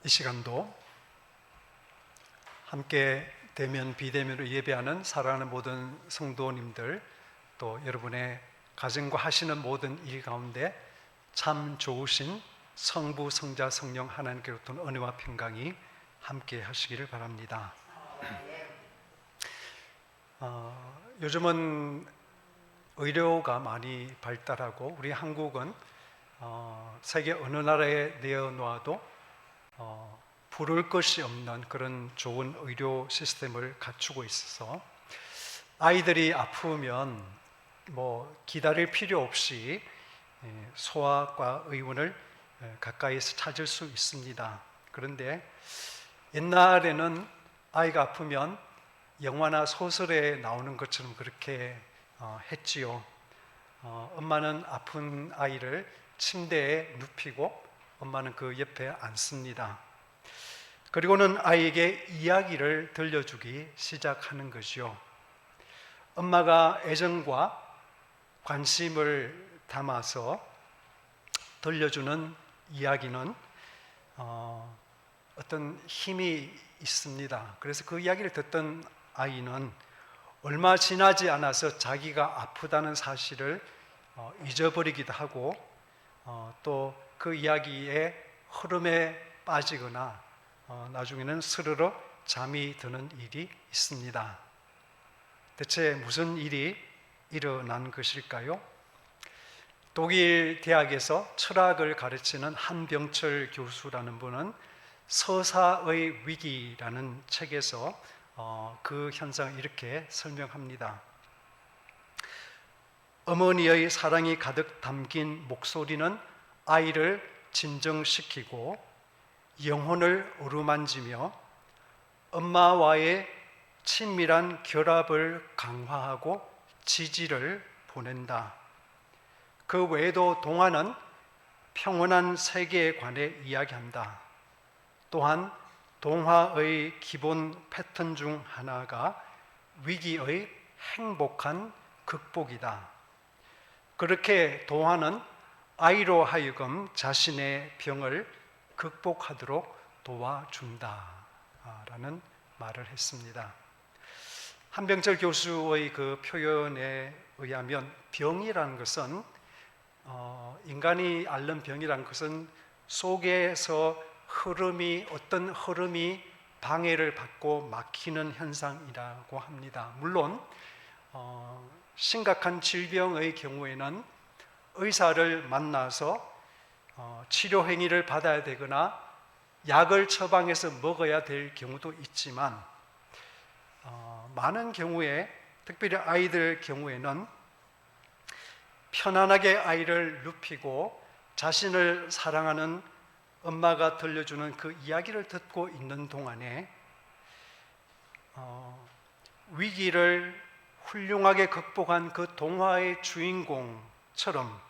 이 시간도 함께 대면 비대면으로 예배하는 사랑하는 모든 성도님들, 또 여러분의 가정과 하시는 모든 일 가운데 참 좋으신 성부, 성자, 성령 하나님께로부터 은혜와 평강이 함께 하시기를 바랍니다. 요즘은 의료가 많이 발달하고 우리 한국은 세계 어느 나라에 내어놓아도 부를 것이 없는 그런 좋은 의료 시스템을 갖추고 있어서 아이들이 아프면 기다릴 필요 없이 소아과 의원을 가까이서 찾을 수 있습니다. 그런데 옛날에는 아이가 아프면 영화나 소설에 나오는 것처럼 그렇게 했지요. 엄마는 아픈 아이를 침대에 눕히고 엄마는 그 옆에 앉습니다. 그리고는 아이에게 이야기를 들려주기 시작하는 것이요. 엄마가 애정과 관심을 담아서 들려주는 이야기는 어떤 힘이 있습니다. 그래서 그 이야기를 듣던 아이는 얼마 지나지 않아서 자기가 아프다는 사실을 잊어버리기도 하고 또 그 이야기의 흐름에 빠지거나 나중에는 스르르 잠이 드는 일이 있습니다. 대체 무슨 일이 일어난 것일까요? 독일 대학에서 철학을 가르치는 한병철 교수라는 분은 서사의 위기라는 책에서 그 현상을 이렇게 설명합니다. 어머니의 사랑이 가득 담긴 목소리는 아이를 진정시키고 영혼을 어루만지며 엄마와의 친밀한 결합을 강화하고 지지를 보낸다. 그 외에도 동화는 평온한 세계에 관해 이야기한다. 또한 동화의 기본 패턴 중 하나가 위기의 행복한 극복이다. 그렇게 동화는 아이로 하여금 자신의 병을 극복하도록 도와준다 라는 말을 했습니다. 한병철 교수의 그 표현에 의하면 병이라는 것은 인간이 앓는 병이라는 것은 속에서 어떤 흐름이 방해를 받고 막히는 현상이라고 합니다. 물론 심각한 질병의 경우에는 의사를 만나서 치료 행위를 받아야 되거나 약을 처방해서 먹어야 될 경우도 있지만 많은 경우에 특별히 아이들 경우에는 편안하게 아이를 눕히고 자신을 사랑하는 엄마가 들려주는 그 이야기를 듣고 있는 동안에 위기를 훌륭하게 극복한 그 동화의 주인공처럼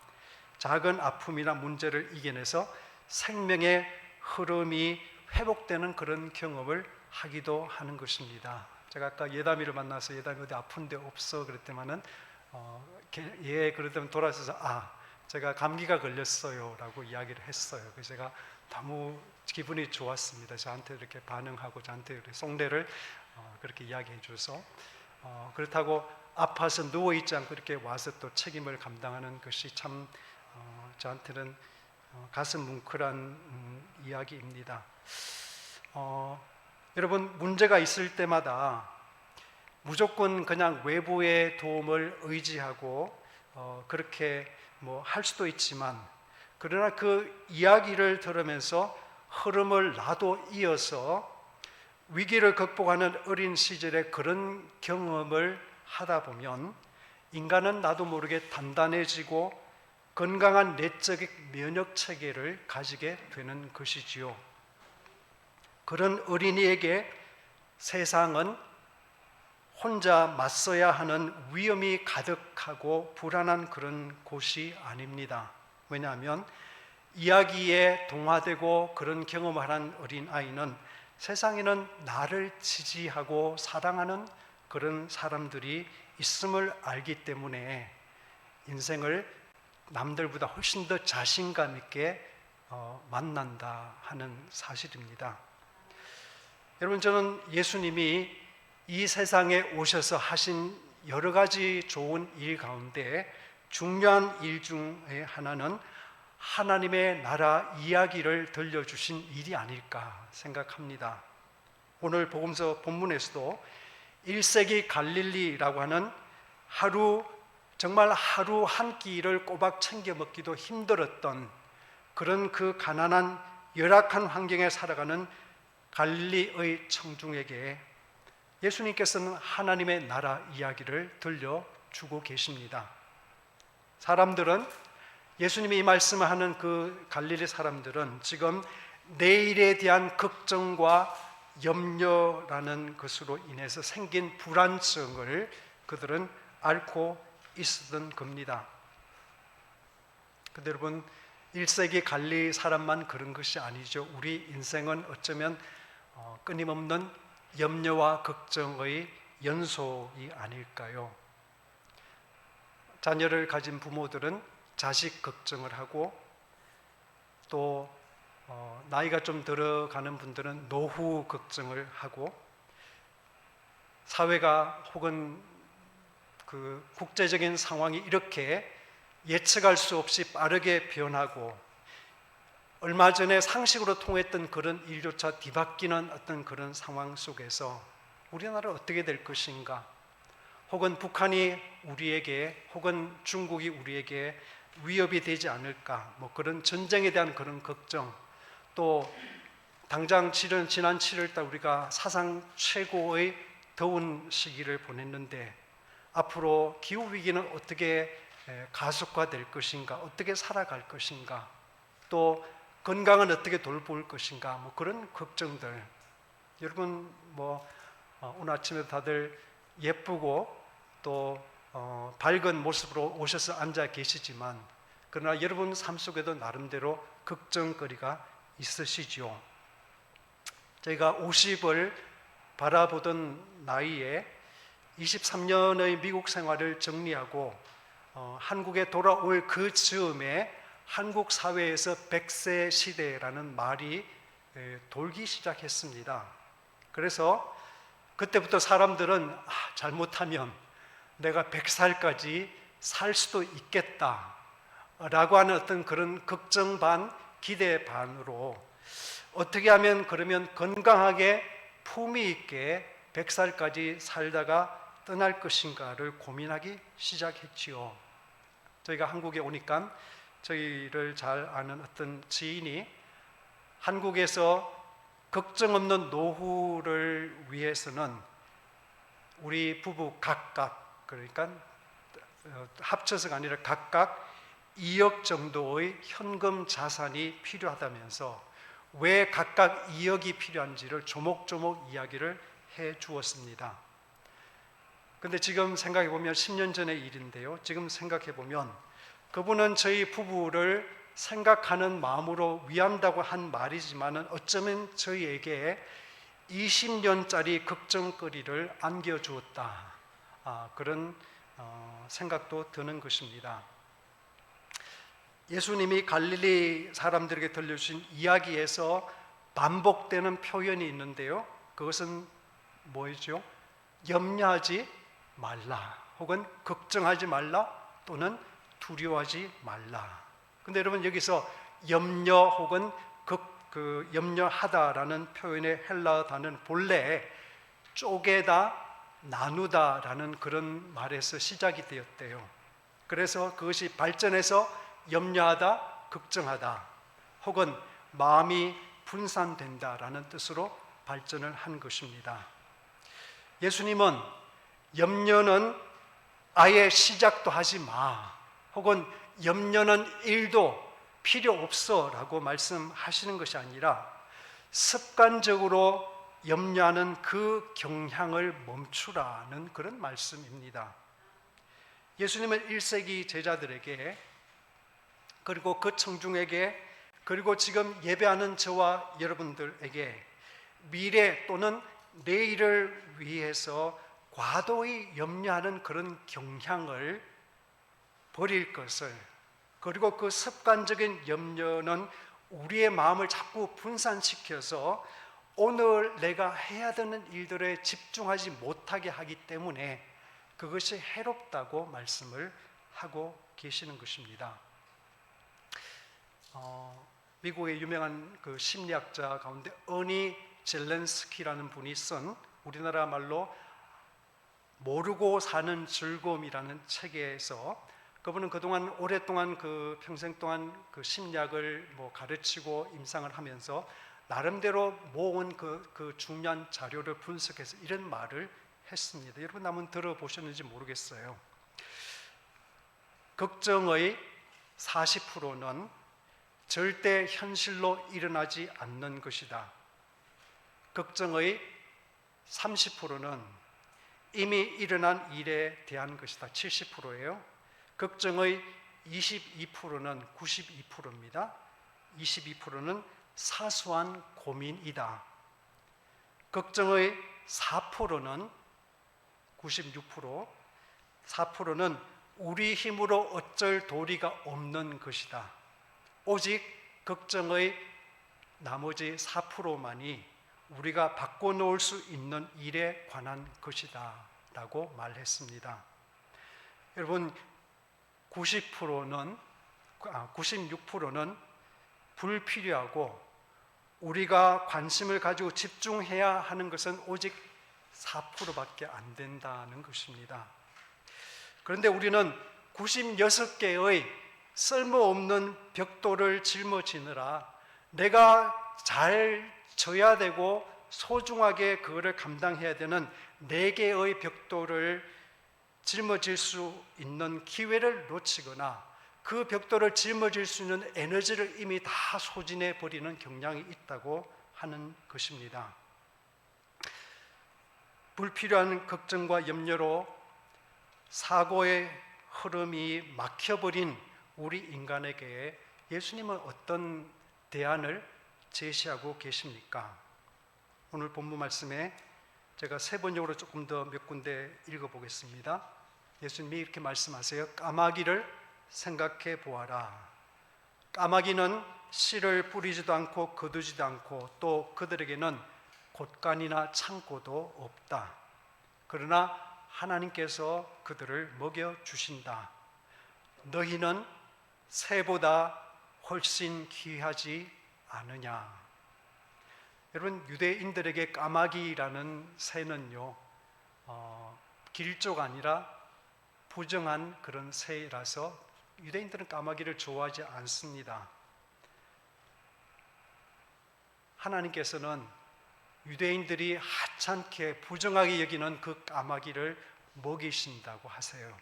작은 아픔이나 문제를 이겨내서 생명의 흐름이 회복되는 그런 경험을 하기도 하는 것입니다. 제가 아까 예담이를 만나서 예담이 어디 아픈데 없어 그랬더니만은 그러더니 돌아서서 제가 감기가 걸렸어요 라고 이야기를 했어요. 그래서 제가 너무 기분이 좋았습니다. 저한테 이렇게 반응하고 저한테 속내를 그렇게 이야기해 줘서 그렇다고 아파서 누워있지 않고 이렇게 와서 또 책임을 감당하는 것이 참 저한테는 가슴 뭉클한 이야기입니다. 여러분, 문제가 있을 때마다 무조건 그냥 외부의 도움을 의지하고 그렇게 할 수도 있지만, 그러나 그 이야기를 들으면서 흐름을 나도 이어서 위기를 극복하는 어린 시절에 그런 경험을 하다 보면 인간은 나도 모르게 단단해지고 건강한 내적 면역 체계를 가지게 되는 것이지요. 그런 어린이에게 세상은 혼자 맞서야 하는 위험이 가득하고 불안한 그런 곳이 아닙니다. 왜냐하면 이야기에 동화되고 그런 경험을 한 어린아이는 세상에는 나를 지지하고 사랑하는 그런 사람들이 있음을 알기 때문에 인생을 남들보다 훨씬 더 자신감 있게 만난다 하는 사실입니다. 여러분, 저는 예수님이 이 세상에 오셔서 하신 여러 가지 좋은 일 가운데 중요한 일 중에 하나는 하나님의 나라 이야기를 들려주신 일이 아닐까 생각합니다. 오늘 복음서 본문에서도 1세기 갈릴리라고 하는 정말 하루 한 끼를 꼬박 챙겨 먹기도 힘들었던 그런 그 가난한 열악한 환경에 살아가는 갈릴리의 청중에게 예수님께서는 하나님의 나라 이야기를 들려주고 계십니다. 사람들은, 예수님이 이 말씀을 하는 그 갈릴리 사람들은 지금 내일에 대한 걱정과 염려라는 것으로 인해서 생긴 불안증을 그들은 앓고 있었던 겁니다. 근데 여러분, 1세기 갈릴리 사람만 그런 것이 아니죠. 우리 인생은 어쩌면 끊임없는 염려와 걱정의 연속이 아닐까요? 자녀를 가진 부모들은 자식 걱정을 하고, 또 나이가 좀 들어가는 분들은 노후 걱정을 하고, 사회가 혹은 그 국제적인 상황이 이렇게 예측할 수 없이 빠르게 변하고, 얼마 전에 상식으로 통했던 그런 일조차 뒤바뀌는 어떤 그런 상황 속에서 우리나라 어떻게 될 것인가, 혹은 북한이 우리에게, 혹은 중국이 우리에게 위협이 되지 않을까, 그런 전쟁에 대한 그런 걱정, 또 당장 지난 7월달 우리가 사상 최고의 더운 시기를 보냈는데 앞으로 기후위기는 어떻게 가속화될 것인가, 어떻게 살아갈 것인가, 또 건강은 어떻게 돌볼 것인가, 그런 걱정들. 여러분, 오늘 아침에 다들 예쁘고 또 밝은 모습으로 오셔서 앉아 계시지만, 그러나 여러분 삶 속에도 나름대로 걱정거리가 있으시죠. 저희가 50을 바라보던 나이에 23년의 미국 생활을 정리하고 한국에 돌아올 그 즈음에 한국 사회에서 100세 시대라는 말이 돌기 시작했습니다. 그래서 그때부터 사람들은 잘못하면 내가 100살까지 살 수도 있겠다 라고 하는 어떤 그런 걱정 반, 기대 반으로 어떻게 하면 그러면 건강하게 품위 있게 100살까지 살다가 떠날 것인가를 고민하기 시작했지요. 저희가 한국에 오니까 저희를 잘 아는 어떤 지인이 한국에서 걱정 없는 노후를 위해서는 우리 부부 각각, 그러니까 합쳐서가 아니라 각각 2억 정도의 현금 자산이 필요하다면서 왜 각각 2억이 필요한지를 조목조목 이야기를 해 주었습니다. 근데 지금 생각해 보면 10년 전의 일인데요. 지금 생각해 보면 그분은 저희 부부를 생각하는 마음으로 위한다고 한 말이지만은 어쩌면 저희에게 20년짜리 걱정거리를 안겨주었다. 그런 생각도 드는 것입니다. 예수님이 갈릴리 사람들에게 들려주신 이야기에서 반복되는 표현이 있는데요. 그것은 뭐죠? 염려하지 말라, 혹은 걱정하지 말라, 또는 두려워하지 말라. 근데 여러분, 여기서 염려 혹은 염려하다라는 표현의 헬라어 단어는 본래 쪼개다, 나누다라는 그런 말에서 시작이 되었대요. 그래서 그것이 발전해서 염려하다, 걱정하다, 혹은 마음이 분산된다라는 뜻으로 발전을 한 것입니다. 예수님은 염려는 아예 시작도 하지 마, 혹은 염려는 일도 필요 없어 라고 말씀하시는 것이 아니라 습관적으로 염려하는 그 경향을 멈추라는 그런 말씀입니다. 예수님은 1세기 제자들에게, 그리고 그 청중에게, 그리고 지금 예배하는 저와 여러분들에게 미래 또는 내일을 위해서 과도히 염려하는 그런 경향을 버릴 것을, 그리고 그 습관적인 염려는 우리의 마음을 자꾸 분산시켜서 오늘 내가 해야 되는 일들에 집중하지 못하게 하기 때문에 그것이 해롭다고 말씀을 하고 계시는 것입니다. 미국의 유명한 그 심리학자 가운데 어니 젤렌스키라는 분이 쓴 우리나라 말로 모르고 사는 즐거움이라는 책에서 그분은 그동안 오랫동안 그 평생 동안 그 심리학을 가르치고 임상을 하면서 나름대로 모은 그 중요한 자료를 분석해서 이런 말을 했습니다. 여러분 한번 들어보셨는지 모르겠어요. 걱정의 40%는 절대 현실로 일어나지 않는 것이다. 걱정의 30%는 이미 일어난 일에 대한 것이다. 70%예요. 걱정의 22%는 92%입니다. 22%는 사소한 고민이다. 걱정의 4%는 96%, 4%는 우리 힘으로 어쩔 도리가 없는 것이다. 오직 걱정의 나머지 4%만이 우리가 바꿔놓을 수 있는 일에 관한 것이다 라고 말했습니다. 여러분 96%는 불필요하고 우리가 관심을 가지고 집중해야 하는 것은 오직 4%밖에 안 된다는 것입니다. 그런데 우리는 96개의 쓸모없는 벽돌을 짊어지느라 내가 잘 져야 되고 소중하게 그거를 감당해야 되는 4개의 벽돌을 짊어질 수 있는 기회를 놓치거나 그 벽돌을 짊어질 수 있는 에너지를 이미 다 소진해 버리는 경향이 있다고 하는 것입니다. 불필요한 걱정과 염려로 사고의 흐름이 막혀버린 우리 인간에게 예수님은 어떤 대안을 제시하고 계십니까? 오늘 본문 말씀에 제가 세번역으로 조금 더 몇 군데 읽어보겠습니다. 예수님이 이렇게 말씀하세요. 까마귀를 생각해 보아라. 까마귀는 씨를 뿌리지도 않고 거두지도 않고 또 그들에게는 곳간이나 창고도 없다. 그러나 하나님께서 그들을 먹여주신다. 너희는 새보다 훨씬 귀하지 않으냐. 여러분 유대인들에게 까마귀라는 새는요 길조가 아니라 부정한 그런 새라서 유대인들은 까마귀를 좋아하지 않습니다. 하나님께서는 유대인들이 하찮게 부정하게 여기는 그 까마귀를 먹이신다고 하세요.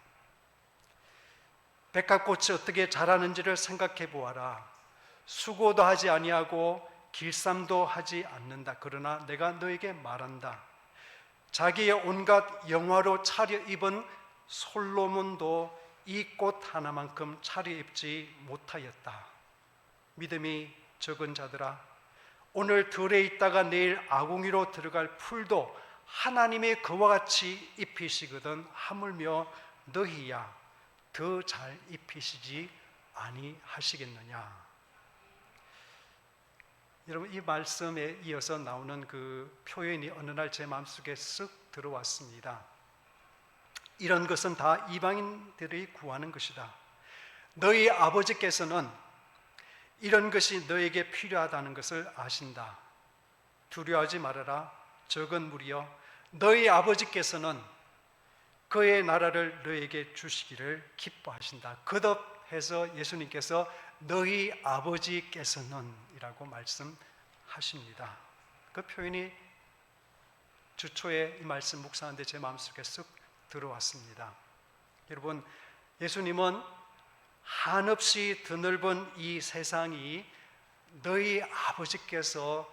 백합꽃이 어떻게 자라는지를 생각해 보아라. 수고도 하지 아니하고 길쌈도 하지 않는다. 그러나 내가 너에게 말한다. 자기의 온갖 영화로 차려입은 솔로몬도 이 꽃 하나만큼 차려입지 못하였다. 믿음이 적은 자들아, 오늘 들에 있다가 내일 아궁이로 들어갈 풀도 하나님의 그와 같이 입히시거든 하물며 너희야 더 잘 입히시지 아니하시겠느냐. 여러분 이 말씀에 이어서 나오는 그 표현이 어느 날 제 마음속에 쓱 들어왔습니다. 이런 것은 다 이방인들이 구하는 것이다. 너희 아버지께서는 이런 것이 너에게 필요하다는 것을 아신다. 두려워하지 말아라. 적은 무리여, 너희 아버지께서는 그의 나라를 너에게 주시기를 기뻐하신다. 거듭해서 예수님께서 너희 아버지께서는 이라고 말씀하십니다. 그 표현이 주초에 이 말씀 묵상하는데 제 마음속에 쓱 들어왔습니다. 여러분 예수님은 한없이 드넓은 이 세상이 너희 아버지께서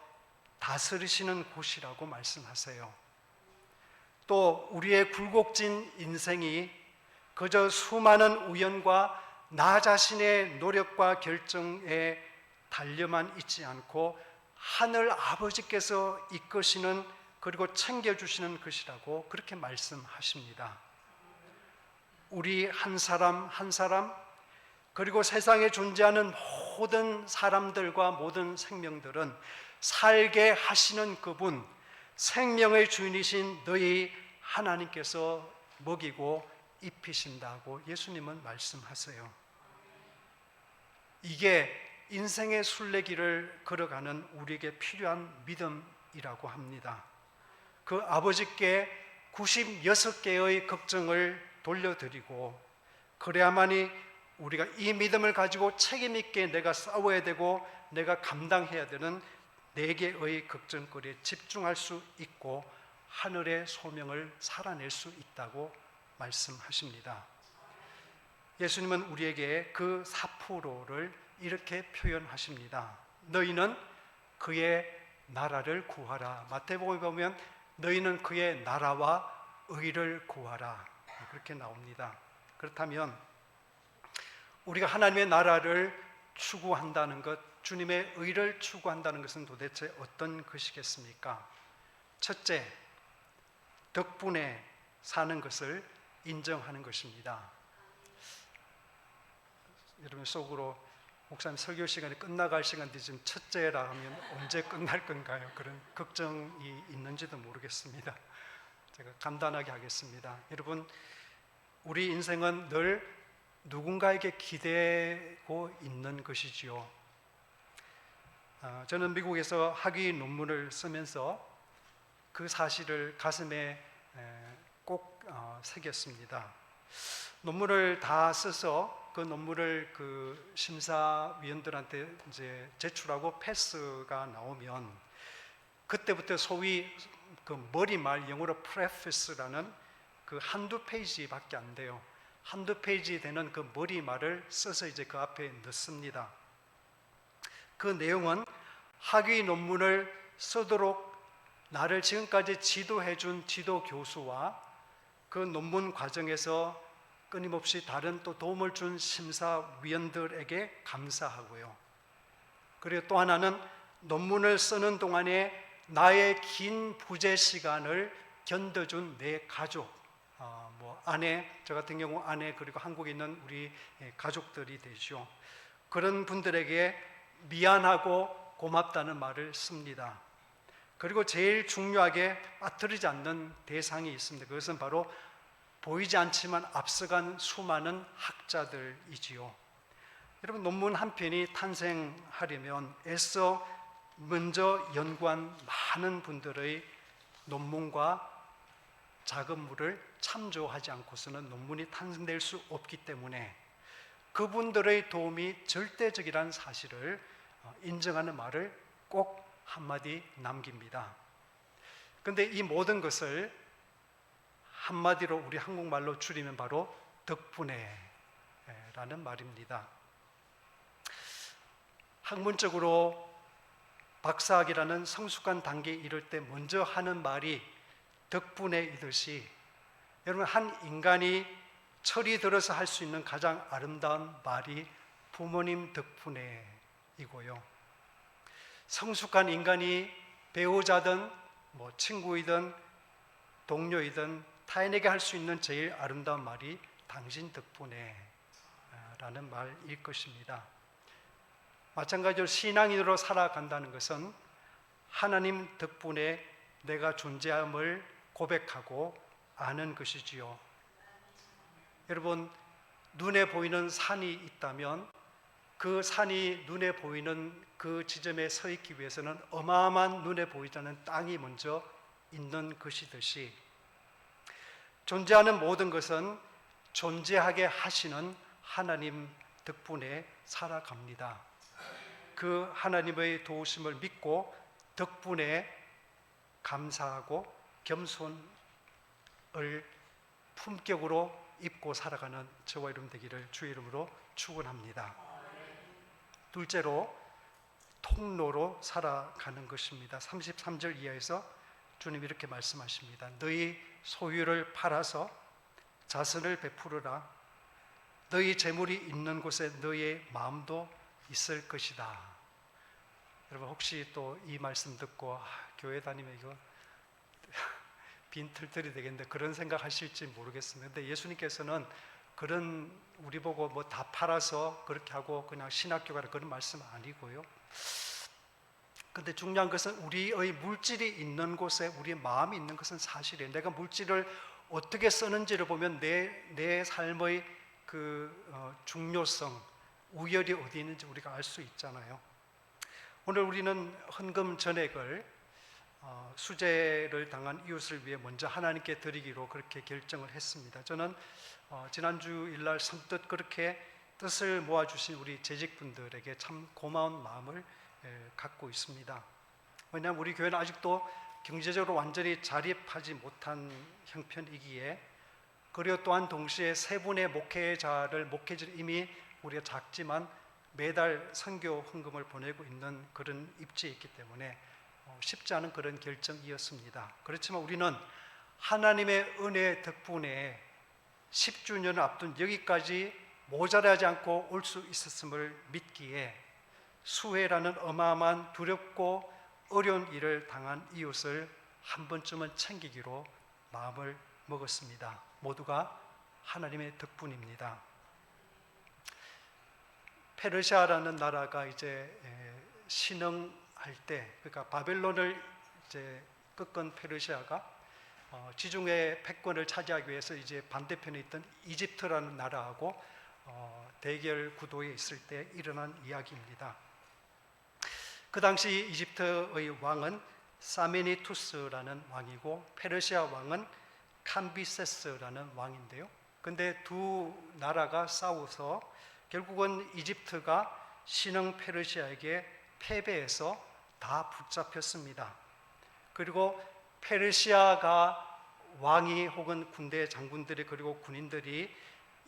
다스리시는 곳이라고 말씀하세요. 또 우리의 굴곡진 인생이 그저 수많은 우연과 나 자신의 노력과 결정에 달려만 있지 않고 하늘 아버지께서 이끄시는 그리고 챙겨주시는 것이라고 그렇게 말씀하십니다. 우리 한 사람 한 사람 그리고 세상에 존재하는 모든 사람들과 모든 생명들은 살게 하시는 그분, 생명의 주인이신 너희 하나님께서 먹이고 입히신다고 예수님은 말씀하세요. 이게 인생의 순례길을 걸어가는 우리에게 필요한 믿음이라고 합니다. 그 아버지께 96개의 걱정을 돌려드리고, 그래야만이 우리가 이 믿음을 가지고 책임 있게 내가 싸워야 되고 내가 감당해야 되는 4개의 걱정거리에 집중할 수 있고 하늘의 소명을 살아낼 수 있다고 말씀하십니다. 예수님은 우리에게 그 4%를 이렇게 표현하십니다. 너희는 그의 나라를 구하라. 마태복음에 보면 너희는 그의 나라와 의를 구하라, 그렇게 나옵니다. 그렇다면 우리가 하나님의 나라를 추구한다는 것, 주님의 의를 추구한다는 것은 도대체 어떤 것이겠습니까? 첫째, 덕분에 사는 것을 인정하는 것입니다. 여러분 속으로 목사님 설교 시간이 끝나갈 시간인데 지금 첫째라 하면 언제 끝날 건가요? 그런 걱정이 있는지도 모르겠습니다. 제가 간단하게 하겠습니다. 여러분, 우리 인생은 늘 누군가에게 기대고 있는 것이지요. 저는 미국에서 학위 논문을 쓰면서 그 사실을 가슴에 꼭 새겼습니다. 논문을 다 써서 그 논문을 그 심사위원들한테 이제 제출하고 패스가 나오면 그때부터 소위 그 머리말, 영어로 preface라는 그 한두 페이지밖에 안 돼요. 한두 페이지 되는 그 머리말을 써서 이제 그 앞에 넣습니다. 그 내용은 학위 논문을 쓰도록 나를 지금까지 지도해준 지도 교수와 그 논문 과정에서 끊임없이 다른 또 도움을 준 심사위원들에게 감사하고요. 그리고 또 하나는 논문을 쓰는 동안에 나의 긴 부재 시간을 견뎌준 내 가족, 아내, 저 같은 경우 아내, 그리고 한국에 있는 우리 가족들이 되죠. 그런 분들에게 미안하고 고맙다는 말을 씁니다. 그리고 제일 중요하게 빠뜨리지 않는 대상이 있습니다. 그것은 바로 보이지 않지만 앞서간 수많은 학자들이지요. 여러분, 논문 한 편이 탄생하려면 애써 먼저 연구한 많은 분들의 논문과 작업물을 참조하지 않고서는 논문이 탄생될 수 없기 때문에 그분들의 도움이 절대적이라는 사실을 인정하는 말을 꼭 한마디 남깁니다. 그런데 이 모든 것을 한마디로 우리 한국말로 줄이면 바로 덕분에 라는 말입니다. 학문적으로 박사학위라는 성숙한 단계에 이를 때 먼저 하는 말이 덕분에이듯이, 여러분, 한 인간이 철이 들어서 할 수 있는 가장 아름다운 말이 부모님 덕분에이고요. 성숙한 인간이 배우자든 친구이든 동료이든 타인에게 할 수 있는 제일 아름다운 말이 당신 덕분에 라는 말일 것입니다. 마찬가지로 신앙인으로 살아간다는 것은 하나님 덕분에 내가 존재함을 고백하고 아는 것이지요. 여러분, 눈에 보이는 산이 있다면 그 산이 눈에 보이는 그 지점에 서 있기 위해서는 어마어마한 눈에 보이지 않는 땅이 먼저 있는 것이듯이 존재하는 모든 것은 존재하게 하시는 하나님 덕분에 살아갑니다. 그 하나님의 도우심을 믿고 덕분에 감사하고 겸손을 품격으로 입고 살아가는 저와 여러분 되기를 주의 이름으로 축원합니다. 둘째로 통로로 살아가는 것입니다. 33절 이하에서 주님 이렇게 말씀하십니다. 너희 소유를 팔아서 자선을 베풀어라. 너희 재물이 있는 곳에 너희의 마음도 있을 것이다. 여러분, 혹시 또 이 말씀 듣고 교회 다니면 이거 빈털털이 되겠는데 그런 생각 하실지 모르겠습니다. 근데 예수님께서는 그런 우리 보고 뭐 다 팔아서 그렇게 하고 그냥 신학교 가라 그런 말씀 아니고요. 근데 중요한 것은 우리의 물질이 있는 곳에 우리의 마음이 있는 것은 사실이에요. 내가 물질을 어떻게 쓰는지를 보면 내 삶의 중요성, 우열이 어디 있는지 우리가 알 수 있잖아요. 오늘 우리는 헌금 전액을 수재를 당한 이웃을 위해 먼저 하나님께 드리기로 그렇게 결정을 했습니다. 저는 지난주 일날 선뜻 그렇게 뜻을 모아주신 우리 재직분들에게 참 고마운 마음을 갖고 있습니다. 왜냐하면 우리 교회는 아직도 경제적으로 완전히 자립하지 못한 형편이기에, 그리고 또한 동시에 세 분의 목회자를 이미 우리가 작지만 매달 선교 헌금을 보내고 있는 그런 입지에 있기 때문에 쉽지 않은 그런 결정이었습니다. 그렇지만 우리는 하나님의 은혜 덕분에 10주년을 앞둔 여기까지 모자라지 않고 올 수 있었음을 믿기에 수혜라는 어마어마한 두렵고 어려운 일을 당한 이웃을 한 번쯤은 챙기기로 마음을 먹었습니다. 모두가 하나님의 덕분입니다. 페르시아라는 나라가 이제 신흥할 때, 그러니까 바벨론을 이제 꺾은 페르시아가 지중해 패권을 차지하기 위해서 이제 반대편에 있던 이집트라는 나라하고 대결 구도에 있을 때 일어난 이야기입니다. 그 당시 이집트의 왕은 사메니투스라는 왕이고 페르시아 왕은 캄비세스라는 왕인데요. 근데 두 나라가 싸워서 결국은 이집트가 신흥 페르시아에게 패배해서 다 붙잡혔습니다. 그리고 페르시아가 왕이 혹은 군대 장군들이 그리고 군인들이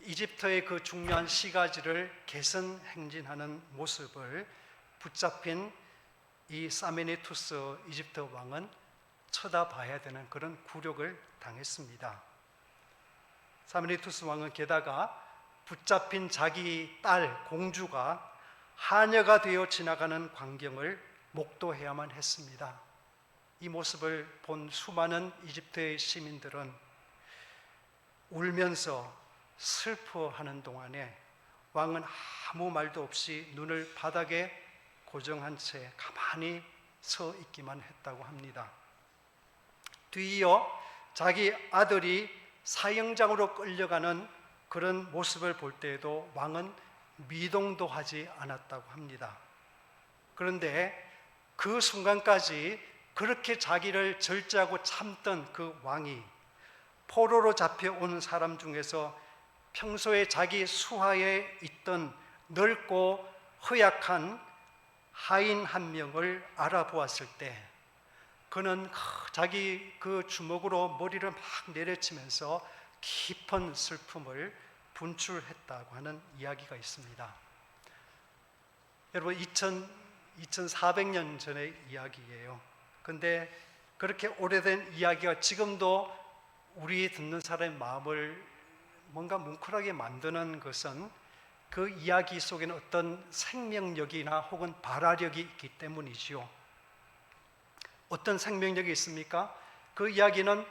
이집트의 그 중요한 시가지를 개선 행진하는 모습을 붙잡힌 이 사메니투스 이집트 왕은 쳐다봐야 되는 그런 굴욕을 당했습니다. 사메니투스 왕은 게다가 붙잡힌 자기 딸 공주가 하녀가 되어 지나가는 광경을 목도해야만 했습니다. 이 모습을 본 수많은 이집트의 시민들은 울면서 슬퍼하는 동안에 왕은 아무 말도 없이 눈을 바닥에 고정한 채 가만히 서 있기만 했다고 합니다. 뒤이어 자기 아들이 사형장으로 끌려가는 그런 모습을 볼 때에도 왕은 미동도 하지 않았다고 합니다. 그런데 그 순간까지 그렇게 자기를 절제하고 참던 그 왕이 포로로 잡혀온 사람 중에서 평소에 자기 수하에 있던 넓고 허약한 하인 한 명을 알아보았을 때 그는 자기 그 주먹으로 머리를 막 내려치면서 깊은 슬픔을 분출했다고 하는 이야기가 있습니다. 여러분 2400년 전의 이야기예요. 근데 그렇게 오래된 이야기가 지금도 우리 듣는 사람의 마음을 뭔가 뭉클하게 만드는 것은 그 이야기 속에는 어떤 생명력이나 혹은 발화력이 있기 때문이지요. 어떤 생명력이 있습니까? 그 이야기는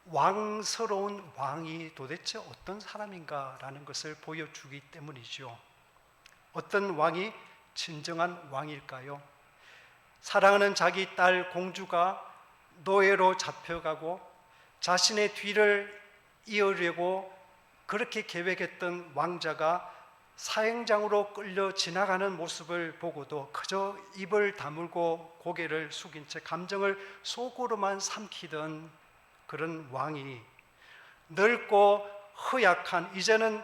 왕스러운 왕이 도대체 어떤 사람인가라는 것을 보여주기 때문이지요. 어떤 왕이 진정한 왕일까요? 사랑하는 자기 딸 공주가 노예로 잡혀가고 자신의 뒤를 이으려고 그렇게 계획했던 왕자가 사형장으로 끌려 지나가는 모습을 보고도 그저 입을 다물고 고개를 숙인 채 감정을 속으로만 삼키던 그런 왕이 넓고 허약한, 이제는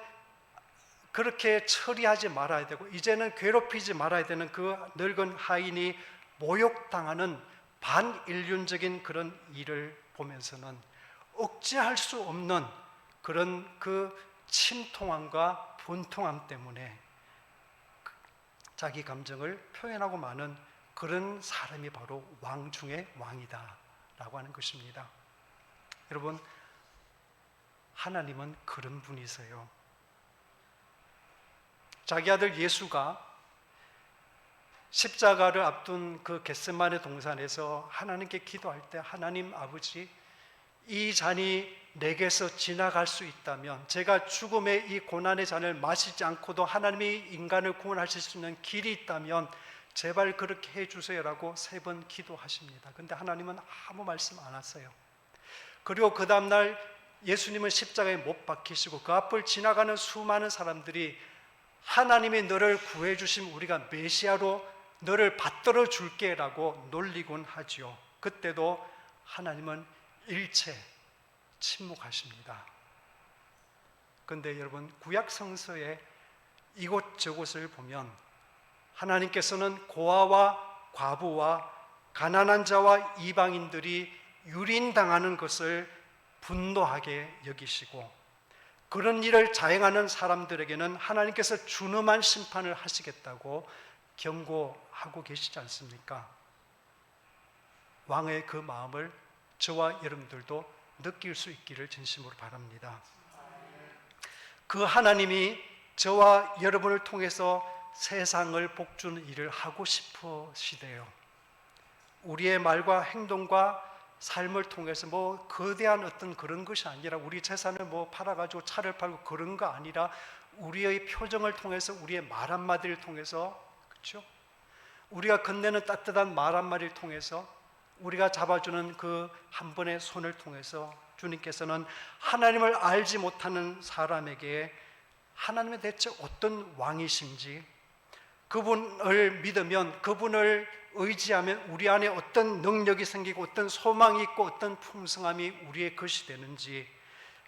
그렇게 처리하지 말아야 되고 이제는 괴롭히지 말아야 되는 그 늙은 하인이 모욕당하는 반인륜적인 그런 일을 보면서는 억제할 수 없는 그런 그 침통함과 분통함 때문에 자기 감정을 표현하고 마는 그런 사람이 바로 왕 중의 왕이다 라고 하는 것입니다. 여러분, 하나님은 그런 분이세요. 자기 아들 예수가 십자가를 앞둔 그 겟세마네 동산에서 하나님께 기도할 때 하나님 아버지, 이 잔이 내게서 지나갈 수 있다면, 제가 죽음의 이 고난의 잔을 마시지 않고도 하나님이 인간을 구원하실 수 있는 길이 있다면 제발 그렇게 해주세요라고 3번 기도하십니다. 근데 하나님은 아무 말씀 안 하세요. 그리고 그 다음날 예수님은 십자가에 못 박히시고 그 앞을 지나가는 수많은 사람들이 하나님이 너를 구해주심 우리가 메시아로 너를 받들어 줄게 라고 놀리곤 하지요. 그때도 하나님은 일체 침묵하십니다. 그런데 여러분, 구약 성서의 이곳저곳을 보면 하나님께서는 고아와 과부와 가난한 자와 이방인들이 유린당하는 것을 분노하게 여기시고, 그런 일을 자행하는 사람들에게는 하나님께서 준엄한 심판을 하시겠다고 경고하고 계시지 않습니까? 왕의 그 마음을 저와 여러분들도 느낄 수 있기를 진심으로 바랍니다. 그 하나님이 저와 여러분을 통해서 세상을 복주는 일을 하고 싶으시대요. 우리의 말과 행동과 삶을 통해서 뭐 거대한 어떤 그런 것이 아니라, 우리 재산을 뭐 팔아가지고 차를 팔고 그런 거 아니라, 우리의 표정을 통해서, 우리의 말 한마디를 통해서, 그렇죠? 우리가 건네는 따뜻한 말 한마디를 통해서, 우리가 잡아주는 그 한 번의 손을 통해서 주님께서는 하나님을 알지 못하는 사람에게 하나님의 대체 어떤 왕이신지, 그분을 믿으면, 그분을 의지하면 우리 안에 어떤 능력이 생기고 어떤 소망이 있고 어떤 풍성함이 우리의 것이 되는지,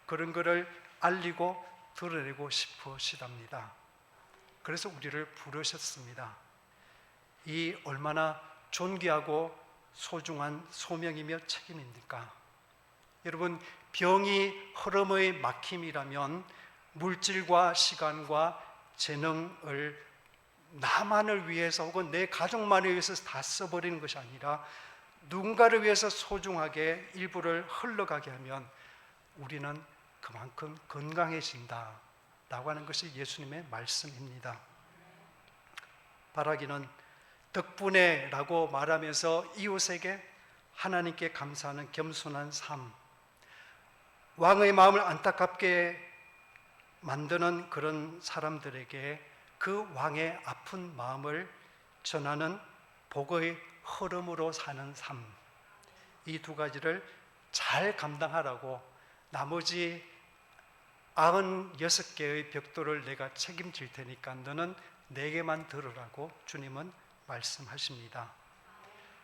그런 것을 알리고 드러내고 싶으시답니다. 그래서 우리를 부르셨습니다. 이 얼마나 존귀하고 소중한 소명이며 책임입니까? 여러분, 병이 흐름의 막힘이라면 물질과 시간과 재능을 나만을 위해서 혹은 내 가족만을 위해서 다 써버리는 것이 아니라 누군가를 위해서 소중하게 일부를 흘러가게 하면 우리는 그만큼 건강해진다 라고 하는 것이 예수님의 말씀입니다. 바라기는 덕분에 라고 말하면서 이웃에게 하나님께 감사하는 겸손한 삶, 왕의 마음을 안타깝게 만드는 그런 사람들에게 그 왕의 아픈 마음을 전하는 복의 흐름으로 사는 삶, 이 2가지를 잘 감당하라고 나머지 96개의 벽돌을 내가 책임질 테니까 너는 4개만 들으라고 주님은 말씀하십니다.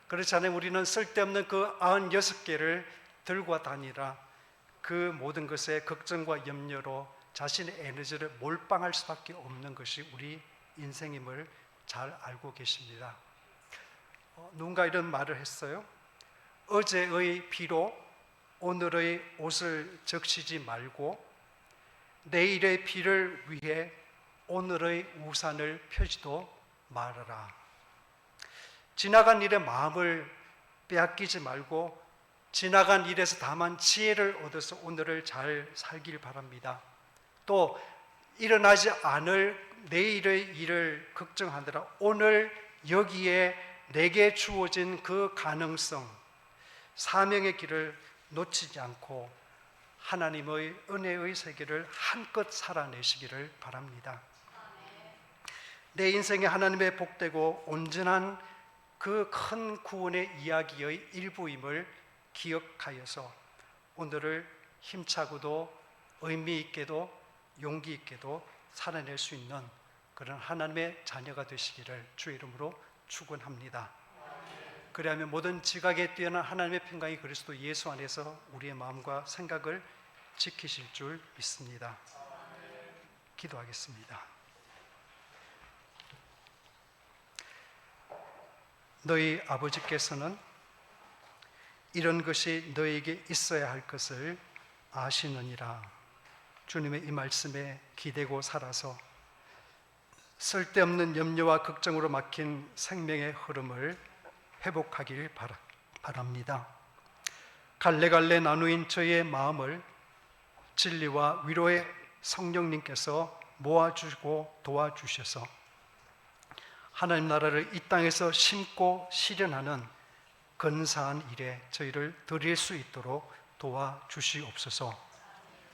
그렇지 않으면 우리는 쓸데없는 그 96개를 들고 다니라 그 모든 것에 걱정과 염려로 자신의 에너지를 몰빵할 수밖에 없는 것이 우리 인생임을 잘 알고 계십니다. 누군가 이런 말을 했어요. 어제의 비로 오늘의 옷을 적시지 말고 내일의 비를 위해 오늘의 우산을 펴지도 말아라. 지나간 일에 마음을 빼앗기지 말고 지나간 일에서 다만 지혜를 얻어서 오늘을 잘 살길 바랍니다. 또 일어나지 않을 내일의 일을 걱정하느라 오늘 여기에 내게 주어진 그 가능성, 사명의 길을 놓치지 않고 하나님의 은혜의 세계를 한껏 살아내시기를 바랍니다. 내 인생에 하나님의 복되고 온전한 그 큰 구원의 이야기의 일부임을 기억하여서 오늘을 힘차고도 의미 있게도 용기 있게도 살아낼 수 있는 그런 하나님의 자녀가 되시기를 주의 이름으로 축원합니다. 그리하면 모든 지각에 뛰어난 하나님의 평강이 그리스도 예수 안에서 우리의 마음과 생각을 지키실 줄 믿습니다. 기도하겠습니다. 너희 아버지께서는 이런 것이 너에게 있어야 할 것을 아시느니라. 주님의 이 말씀에 기대고 살아서 쓸데없는 염려와 걱정으로 막힌 생명의 흐름을 회복하길 바랍니다. 갈래갈래 나누인 저의 마음을 진리와 위로의 성령님께서 모아주고 도와주셔서 하나님 나라를 이 땅에서 심고 실현하는 근사한 일에 저희를 드릴 수 있도록 도와주시옵소서.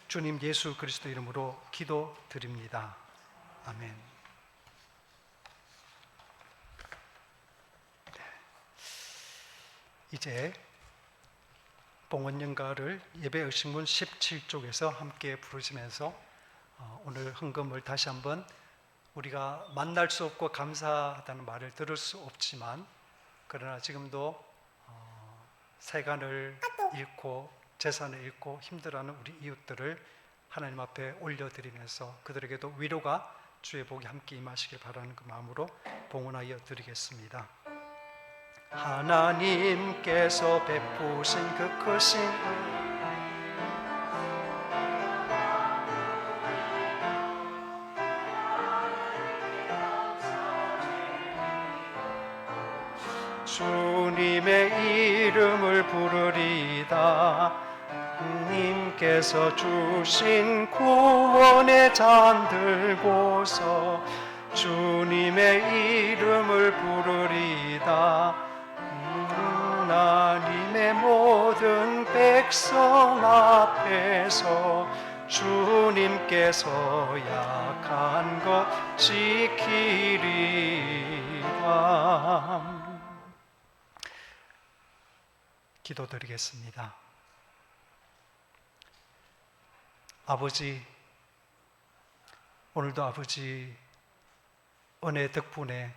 주님 예수 그리스도 이름으로 기도드립니다. 아멘. 이제 봉헌연가를 예배의식문 17쪽에서 함께 부르시면서 오늘 헌금을 다시 한번, 우리가 만날 수 없고 감사하다는 말을 들을 수 없지만, 그러나 지금도 세간을 잃고 재산을 잃고 힘들어하는 우리 이웃들을 하나님 앞에 올려드리면서 그들에게도 위로가, 주의 복이 함께 임하시길 바라는 그 마음으로 봉헌하여 드리겠습니다. 하나님께서 베푸신 그 크신 주님의 이름을 부르리다. 님께서 주신 구원의 잔 들고서 주님의 이름을 부르리다. 하나님의 모든 백성 앞에서 주님께서 약한 것 지키리라. 기도드리겠습니다. 아버지, 오늘도 아버지 은혜 덕분에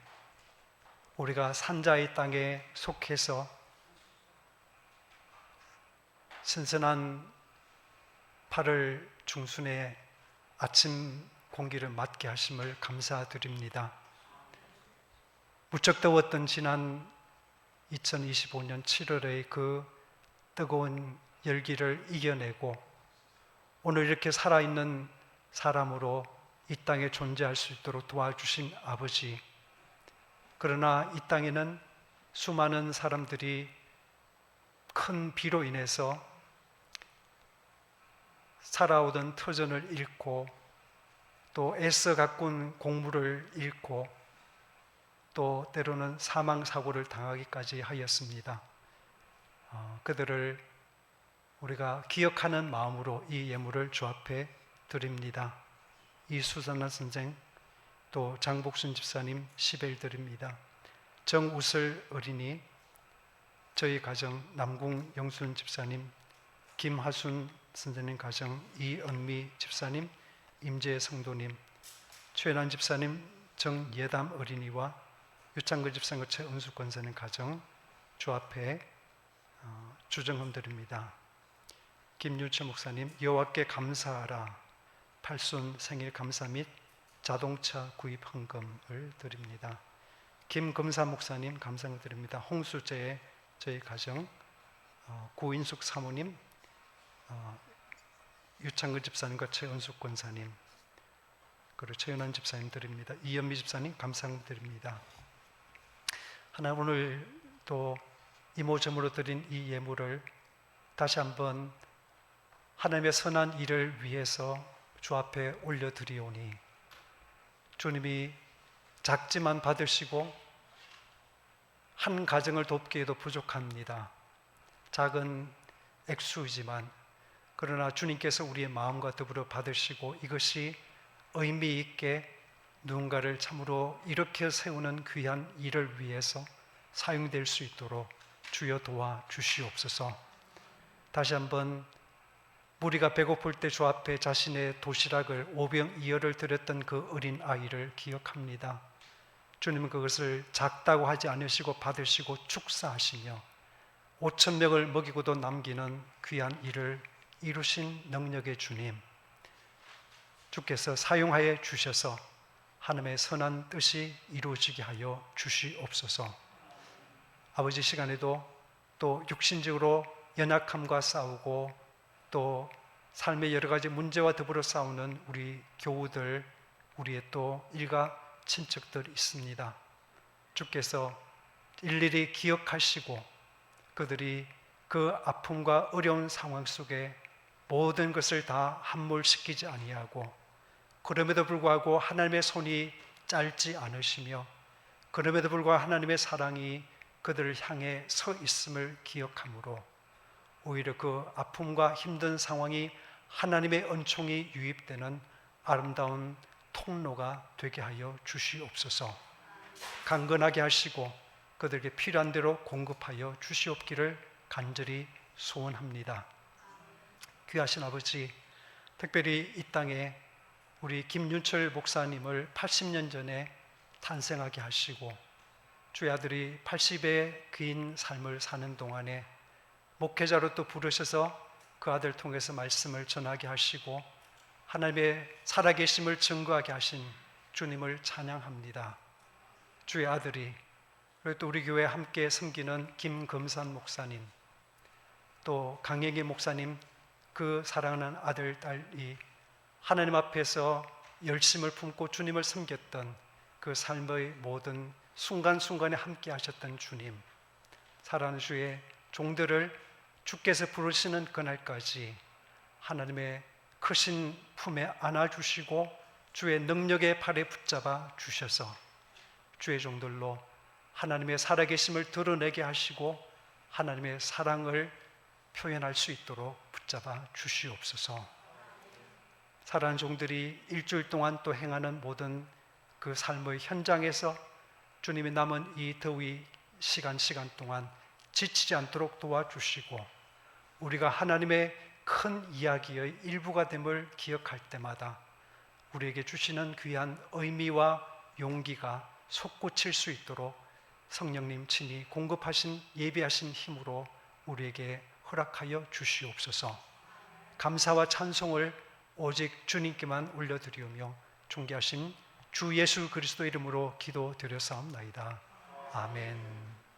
우리가 산자의 땅에 속해서 신선한 8월 중순에 아침 공기를 맞게 하심을 감사드립니다. 무척 더웠던 지난 2025년 7월의 그 뜨거운 열기를 이겨내고 오늘 이렇게 살아있는 사람으로 이 땅에 존재할 수 있도록 도와주신 아버지, 그러나 이 땅에는 수많은 사람들이 큰 비로 인해서 살아오던 터전을 잃고 또 애써 가꾼 공물을 잃고 또 때로는 사망사고를 당하기까지 하였습니다. 그들을 우리가 기억하는 마음으로 이 예물을 주 앞에 드립니다. 이수선아 선생, 또 장복순 집사님 10일 드립니다. 정우슬 어린이, 저희 가정 남궁 영순 집사님, 김하순 선생님 가정, 이은미 집사님, 임재 성도님, 최난 집사님, 정예담 어린이와 유창근 집사님, 최은숙 권사님 가정 주 앞에 주정흠 드립니다. 김유철 목사님, 여호와께 감사하라, 팔순 생일 감사 및 자동차 구입 헌금을 드립니다. 김금사 목사님 감사를 드립니다. 홍수재 저희 가정, 구인숙 사모님, 유창근 집사님과 최은숙 권사님, 그리고 최연한 집사님 드립니다. 이연미 집사님 감사를 드립니다. 하나, 오늘 또 이모점으로 드린 이 예물을 다시 한번 하나님의 선한 일을 위해서 주 앞에 올려드리오니 주님이 작지만 받으시고 한 가정을 돕기에도 부족합니다. 작은 액수이지만 그러나 주님께서 우리의 마음과 더불어 받으시고 이것이 의미 있게 누군가를 참으로 일으켜 세우는 귀한 일을 위해서 사용될 수 있도록 주여 도와주시옵소서. 다시 한번 무리가 배고플 때 주 앞에 자신의 도시락을 오병이어를 드렸던 그 어린 아이를 기억합니다. 주님은 그것을 작다고 하지 않으시고 받으시고 축사하시며 5,000명을 먹이고도 남기는 귀한 일을 이루신 능력의 주님, 주께서 사용하여 주셔서 하나님의 선한 뜻이 이루어지게 하여 주시옵소서. 아버지, 시간에도 또 육신적으로 연약함과 싸우고 또 삶의 여러 가지 문제와 더불어 싸우는 우리 교우들, 우리의 또 일가 친척들 있습니다. 주께서 일일이 기억하시고 그들이 그 아픔과 어려운 상황 속에 모든 것을 다 함몰시키지 아니하고 그럼에도 불구하고 하나님의 손이 짧지 않으시며 그럼에도 불구하고 하나님의 사랑이 그들을 향해 서 있음을 기억함으로 오히려 그 아픔과 힘든 상황이 하나님의 은총이 유입되는 아름다운 통로가 되게 하여 주시옵소서. 강건하게 하시고 그들에게 필요한 대로 공급하여 주시옵기를 간절히 소원합니다. 귀하신 아버지, 특별히 이 땅에 우리 김윤철 목사님을 80년 전에 탄생하게 하시고 주의 아들이 80의 긴 삶을 사는 동안에 목회자로 또 부르셔서 그 아들 통해서 말씀을 전하게 하시고 하나님의 살아계심을 증거하게 하신 주님을 찬양합니다. 주의 아들이, 그리고 또 우리 교회 함께 섬기는 김금산 목사님, 또 강혜기 목사님, 그 사랑하는 아들, 딸이 하나님 앞에서 열심을 품고 주님을 섬겼던 그 삶의 모든 순간순간에 함께 하셨던 주님, 사랑하는 주의 종들을 주께서 부르시는 그날까지 하나님의 크신 품에 안아주시고 주의 능력의 팔에 붙잡아 주셔서 주의 종들로 하나님의 살아계심을 드러내게 하시고 하나님의 사랑을 표현할 수 있도록 붙잡아 주시옵소서. 사랑하는 종들이 일주일 동안 또 행하는 모든 그 삶의 현장에서 주님이 남은 이 더위 시간 동안 지치지 않도록 도와주시고 우리가 하나님의 큰 이야기의 일부가 됨을 기억할 때마다 우리에게 주시는 귀한 의미와 용기가 솟구칠 수 있도록 성령님 친히 공급하신 예비하신 힘으로 우리에게 허락하여 주시옵소서. 감사와 찬송을 오직 주님께만 올려드리오며 존귀하신 주 예수 그리스도 이름으로 기도드렸사옵나이다. 아멘.